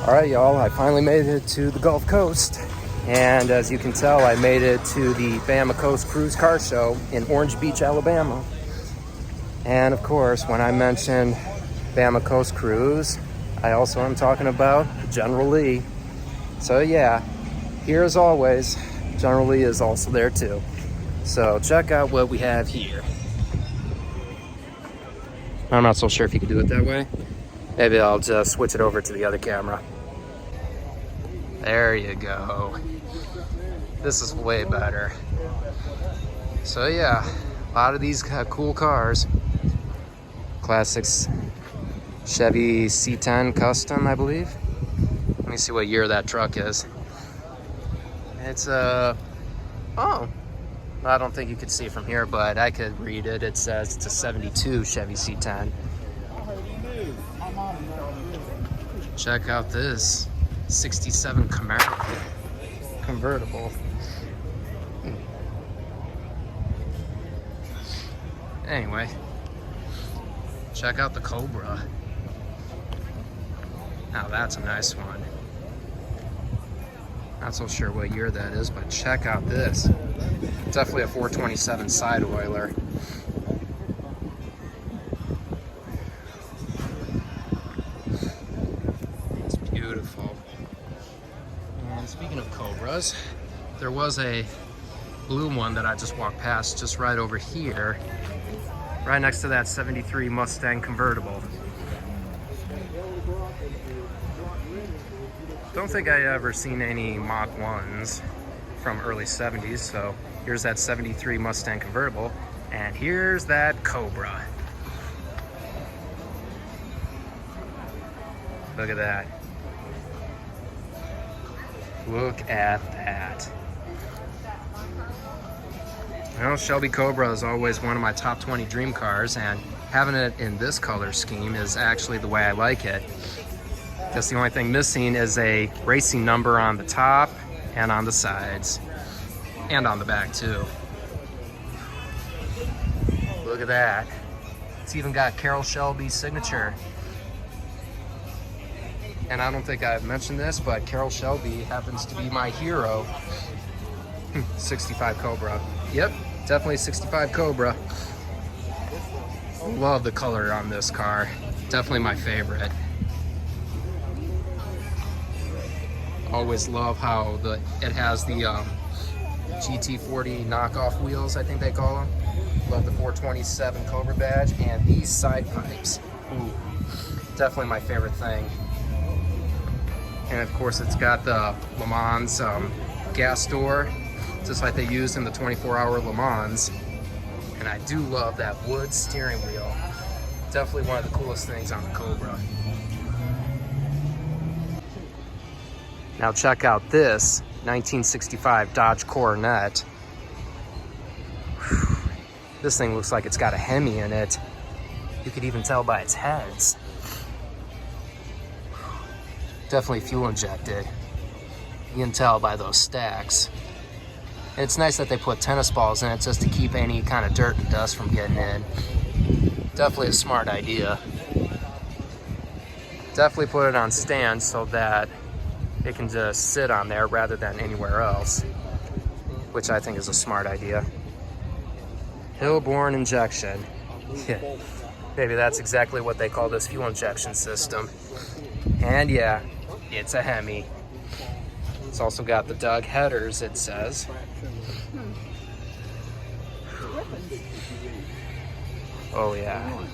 All right, y'all, I finally made it to the Gulf Coast. And as you can tell, I made it to the Bama Coast Cruise car show in Orange Beach, Alabama. And of course, when I mentioned Bama Coast Cruise, I also am talking about General Lee. So yeah, here as always, General Lee is also there too. So check out what we have here. I'm not so sure if you can do it that way. Maybe I'll just switch it over to the other camera. There you go. This is way better. So yeah, a lot of these cool cars. Classics Chevy C10 Custom, I believe. Let me see what year that truck is. It's oh, I don't think you could see from here, but I could read it. It says it's a 72 Chevy C10. Check out this 67 Camaro convertible. Anyway, check out the Cobra. Now that's a nice one. Not so sure what year that is, but check out this. Definitely a 427 side oiler. It's beautiful. And speaking of Cobras, there was a blue one that I just walked past just right over here, right next to that 73 Mustang convertible. Don't think I ever seen any Mach 1s from early 70s, so here's that 73 Mustang convertible, and here's that Cobra. Look at that. Look at that. You know, Shelby Cobra is always one of my top 20 dream cars, and having it in this color scheme is actually the way I like it. Just the only thing missing is a racing number on the top and on the sides and on the back too. Look at that. It's even got Carroll Shelby's signature. And I don't think I've mentioned this, but Carroll Shelby happens to be my hero. 65 Cobra. Yep, definitely 65 Cobra. Love the color on this car. Definitely my favorite. Always love how it has the GT40 knockoff wheels, I think they call them. Love the 427 Cobra badge and these side pipes. Ooh, definitely my favorite thing. And of course it's got the Le Mans gas door, just like they used in the 24-hour Le Mans. And I do love that wood steering wheel. Definitely one of the coolest things on the Cobra. Now check out this 1965 Dodge Coronet. Whew. This thing looks like it's got a Hemi in it. You could even tell by its heads. Definitely fuel injected. You can tell by those stacks. And it's nice that they put tennis balls in it just to keep any kind of dirt and dust from getting in. Definitely a smart idea. Definitely put it on stands so that it can just sit on there rather than anywhere else, which I think is a smart idea. Hillborn injection. Yeah, maybe that's exactly what they call this fuel injection system. And yeah, it's a Hemi. It's also got the Doug headers, it says. Oh yeah.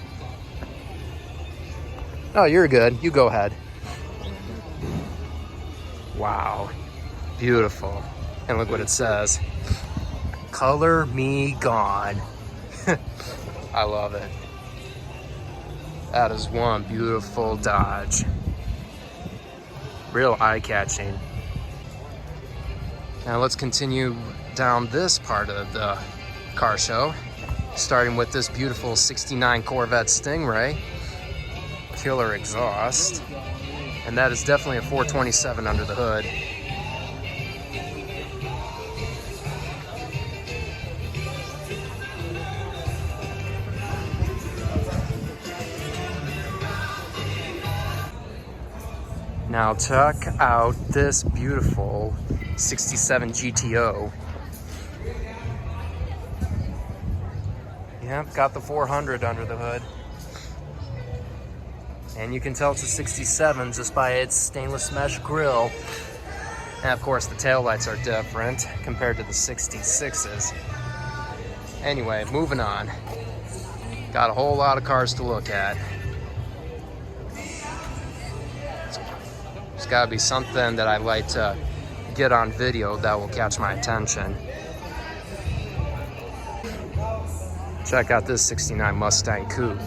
Oh, you're good. You go ahead. Wow, beautiful. And look what it says. Color me gone. I love it. That is one beautiful Dodge. Real eye-catching. Now let's continue down this part of the car show, starting with this beautiful 69 Corvette Stingray. Killer exhaust. And that is definitely a 427 under the hood. Now check out this beautiful 67 GTO. Yep, got the 400 under the hood. And you can tell it's a 67 just by its stainless mesh grille. And of course the taillights are different compared to the 66s. Anyway, moving on. Got a whole lot of cars to look at. There's gotta be something that I like to get on video that will catch my attention. Check out this 69 Mustang Coupe.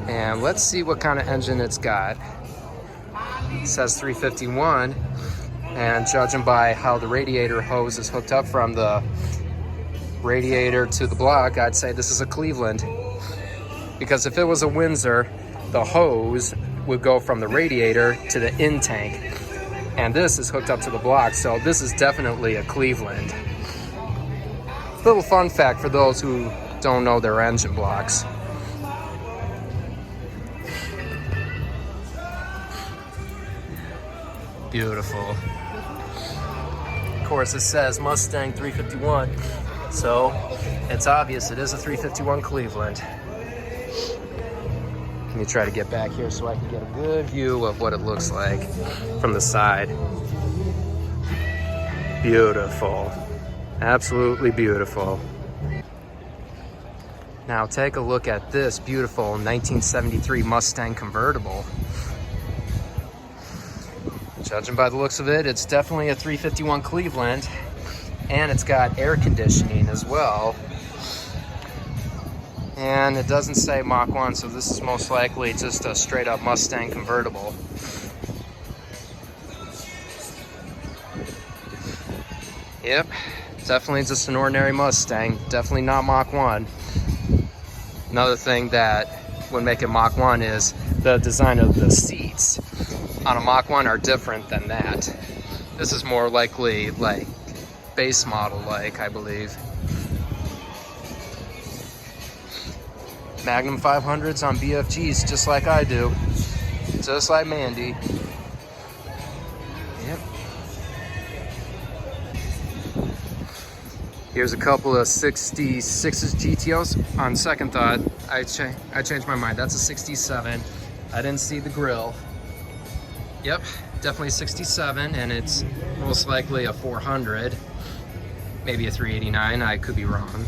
And let's see what kind of engine it's got. It says 351, and judging by how the radiator hose is hooked up from the radiator to the block, I'd say this is a Cleveland. Because if it was a Windsor, the hose would go from the radiator to the in tank. And this is hooked up to the block, so this is definitely a Cleveland. Little fun fact for those who don't know their engine blocks. Beautiful. Of course, it says Mustang 351, so it's obvious it is a 351 Cleveland. Let me try to get back here so I can get a good view of what it looks like from the side. Beautiful. Absolutely beautiful. Now take a look at this beautiful 1973 Mustang convertible. Judging by the looks of it, it's definitely a 351 Cleveland, and it's got air conditioning as well. And it doesn't say Mach 1, so this is most likely just a straight up Mustang convertible. Yep, definitely just an ordinary Mustang, definitely not Mach 1. Another thing that would make it Mach 1 is the design of the seats on a Mach 1 are different than that. This is more likely like base model like, I believe. Magnum 500s on BFGs, just like I do. Just like Mandy. Yep. Here's a couple of 66s GTOs. On second thought, I changed my mind. That's a 67. I didn't see the grill. Yep, definitely 67, and it's most likely a 400. Maybe a 389, I could be wrong.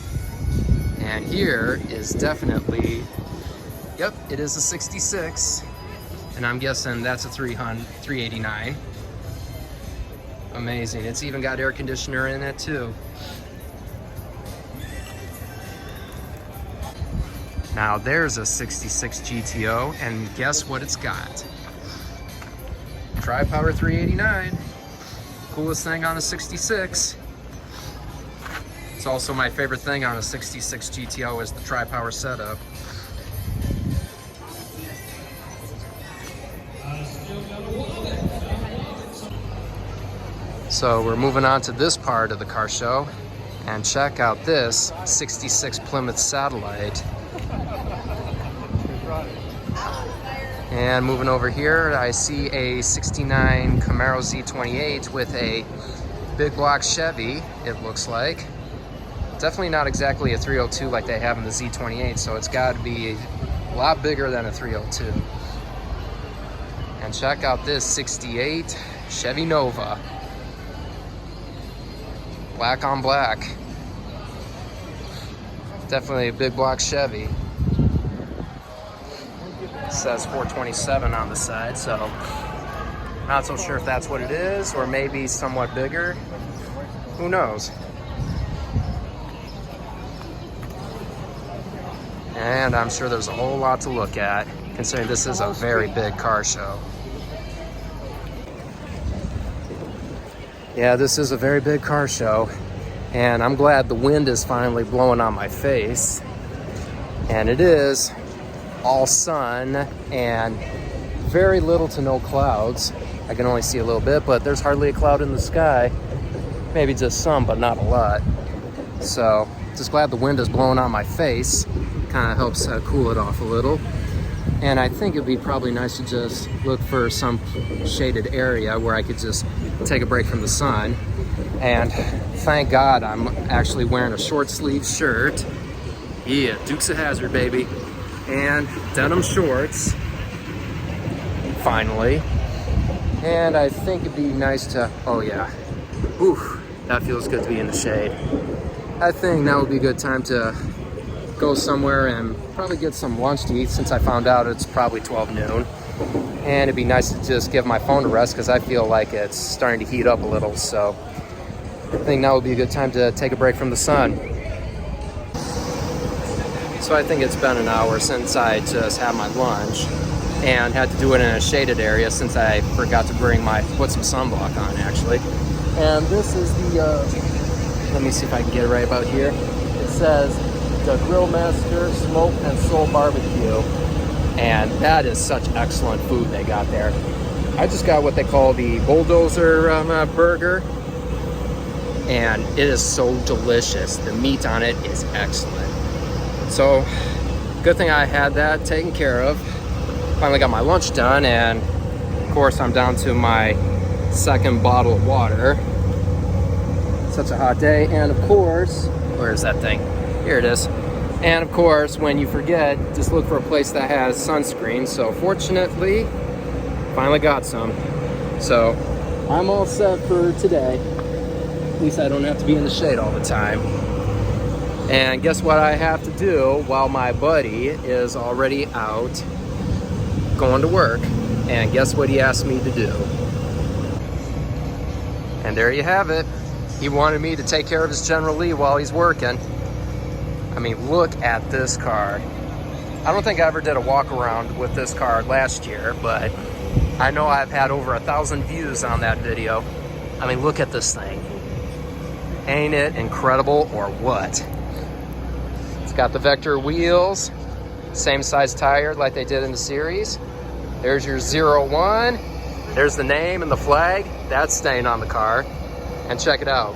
And here is definitely, yep, it is a 66. And I'm guessing that's a 389. Amazing. It's even got air conditioner in it too. Now there's a 66 GTO, and guess what it's got? Tri-Power 389. Coolest thing on a 66. It's also my favorite thing on a 66 GTO is the Tri-Power setup. So we're moving on to this part of the car show, and check out this 66 Plymouth Satellite. And moving over here, I see a 69 Camaro Z28 with a big block Chevy, it looks like. Definitely not exactly a 302 like they have in the Z28, so it's got to be a lot bigger than a 302. And check out this 68 Chevy Nova. Black on black. Definitely a big block Chevy. It says 427 on the side, so not so sure if that's what it is, or maybe somewhat bigger. Who knows? And I'm sure there's a whole lot to look at, considering this is a very big car show. Yeah, this is a very big car show, and I'm glad the wind is finally blowing on my face. And it is all sun and very little to no clouds. I can only see a little bit, but there's hardly a cloud in the sky. Maybe just some, but not a lot. So just glad the wind is blowing on my face. Kind of helps cool it off a little. And I think it'd be probably nice to just look for some shaded area where I could just take a break from the sun. And thank God I'm actually wearing a short sleeve shirt. Yeah, Dukes of Hazzard, baby. And denim shorts, finally. And I think it'd be nice to, oh yeah, ooh, that feels good to be in the shade. I think now would be a good time to go somewhere and probably get some lunch to eat, since I found out it's probably 12 noon. And it'd be nice to just give my phone a rest, because I feel like it's starting to heat up a little. So I think now would be a good time to take a break from the sun. So I think it's been an hour since I just had my lunch and had to do it in a shaded area, since I forgot to put some sunblock on actually. And this is the, let me see if I can get it right about here. It says the Grill Master Smoke and Soul Barbecue. And that is such excellent food they got there. I just got what they call the bulldozer burger. And it is so delicious. The meat on it is excellent. So, good thing I had that taken care of. Finally got my lunch done, and of course I'm down to my second bottle of water. Such a hot day, and of course, where is that thing? Here it is. And of course, when you forget, just look for a place that has sunscreen. So fortunately, finally got some. So, I'm all set for today. At least I don't have to be in the shade all the time. And guess what I have to do while my buddy is already out going to work? And guess what he asked me to do? And there you have it. He wanted me to take care of his General Lee while he's working. I mean, look at this car. I don't think I ever did a walk around with this car last year, but I know I've had over 1,000 views on that video. I mean, look at this thing. Ain't it incredible or what? It's got the Vector wheels, same size tire like they did in the series. There's your 01. There's the name and the flag. That's staying on the car. And check it out.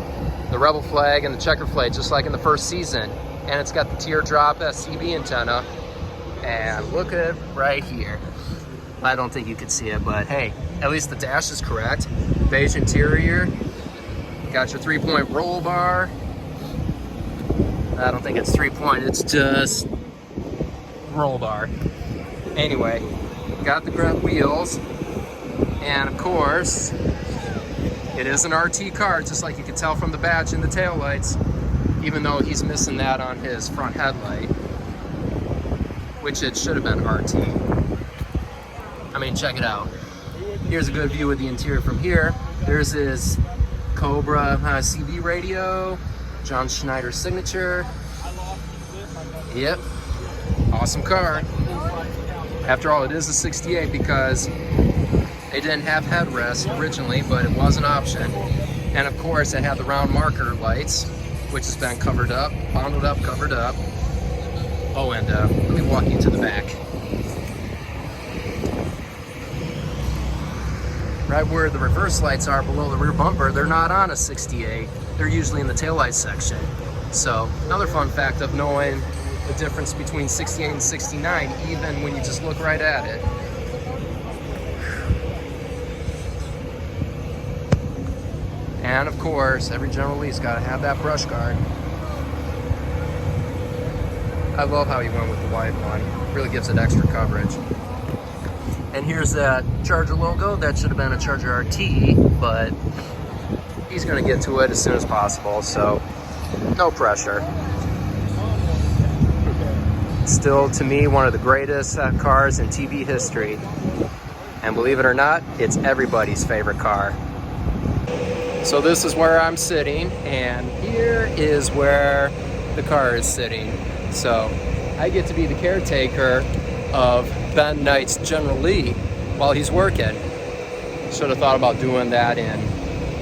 The Rebel flag and the checker flag, just like in the first season. And it's got the teardrop SCB antenna. And look at it right here. I don't think you can see it, but hey, at least the dash is correct. Beige interior. Got your 3-point roll bar. I don't think it's 3-point, it's just roll bar. Anyway, got the grunt wheels. And of course, it is an RT car, just like you can tell from the badge and the taillights, even though he's missing that on his front headlight, which it should have been RT. I mean, check it out. Here's a good view of the interior from here. There's his Cobra CB radio, John Schneider signature. Yep, awesome car. After all, it is a 68 because they didn't have headrest originally, but it was an option. And of course, it had the round marker lights, which has been covered up, bonded up, covered up. Oh, and let me walk you to the back. Right where the reverse lights are below the rear bumper, they're not on a 68. They're usually in the taillight section. So, another fun fact of knowing the difference between 68 and 69, even when you just look right at it. And of course, every General Lee's got to have that brush guard. I love how he went with the white one. Really gives it extra coverage. And here's that Charger logo. That should have been a Charger RT, but he's going to get to it as soon as possible, so no pressure. Still, to me, one of the greatest cars in TV history. And believe it or not, it's everybody's favorite car. So this is where I'm sitting, and here is where the car is sitting. So I get to be the caretaker of Ben Knight's General Lee while he's working. Should have thought about doing that in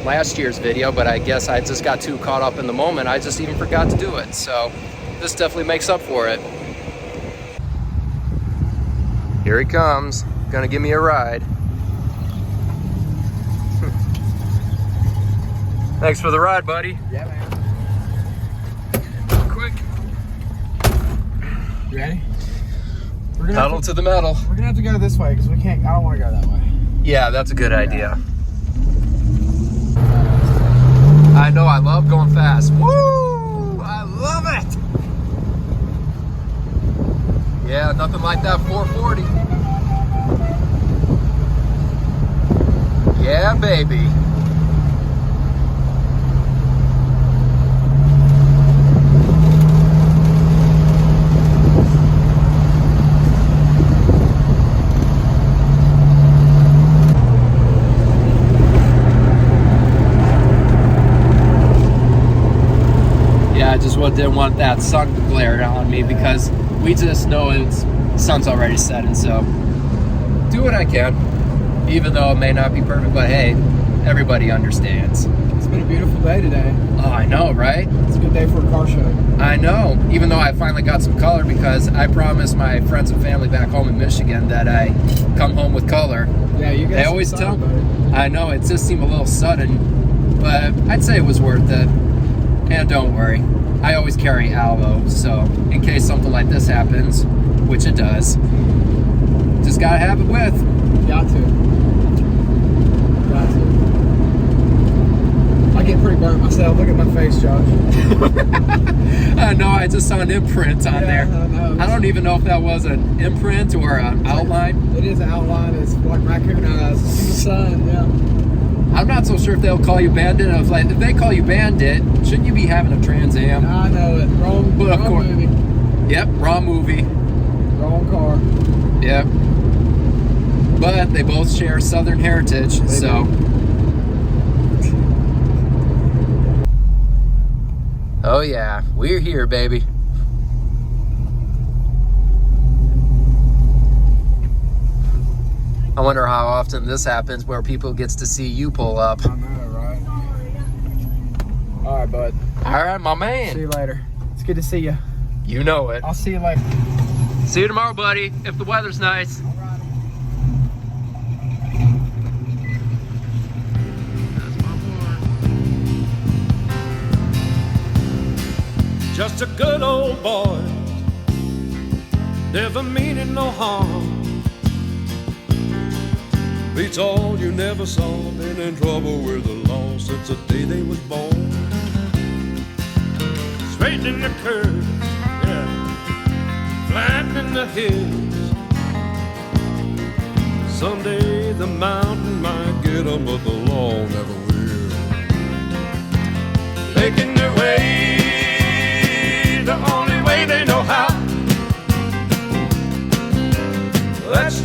last year's video, but I guess I just got too caught up in the moment. I just even forgot to do it. So this definitely makes up for it. Here he comes, gonna give me a ride. Thanks for the ride, buddy. Yeah, man. Quick. You ready? Pedal to the metal. We're gonna have to go this way because we can't. I don't want to go that way. Yeah, that's a good idea. I know. I love going fast. Woo! I love it. Yeah, nothing like that 440. Yeah, baby. I just didn't want that sun to glare on me because we just know it's sun's already setting, so do what I can, even though it may not be perfect, but hey, everybody understands. It's been a beautiful day today. Oh, I know, right? It's a good day for a car show. I know, even though I finally got some color because I promised my friends and family back home in Michigan that I come home with color. Yeah, you guys. They always tell me. I know, it just seemed a little sudden, but I'd say it was worth it. And don't worry, I always carry aloe, so in case something like this happens, which it does, just gotta have it with. Got to. I get pretty burnt myself. Look at my face, Josh. I know, I just saw an imprint on there. I know. I don't even know if that was an imprint or an outline. It is an outline. It's like raccoon eyes. In the sun, yeah. I'm not so sure if they'll call you Bandit. If they call you Bandit, shouldn't you be having a Trans Am? I know it. Wrong movie. Yep, wrong movie. Wrong car. Yep. But they both share Southern heritage, so. Oh yeah, we're here, baby. I wonder how often this happens where people gets to see you pull up. I know, right? All right, bud. All right, my man. See you later. It's good to see you. You know it. I'll see you later. See you tomorrow, buddy, if the weather's nice. All right. That's my boy. Just a good old boy, never meaning no harm. Beats all you never saw, been in trouble with the law since the day they was born. Straightening the curves, yeah, flattening the hills. Someday the mountain might get 'em, but the law never will. Making their way the only way they know how. That's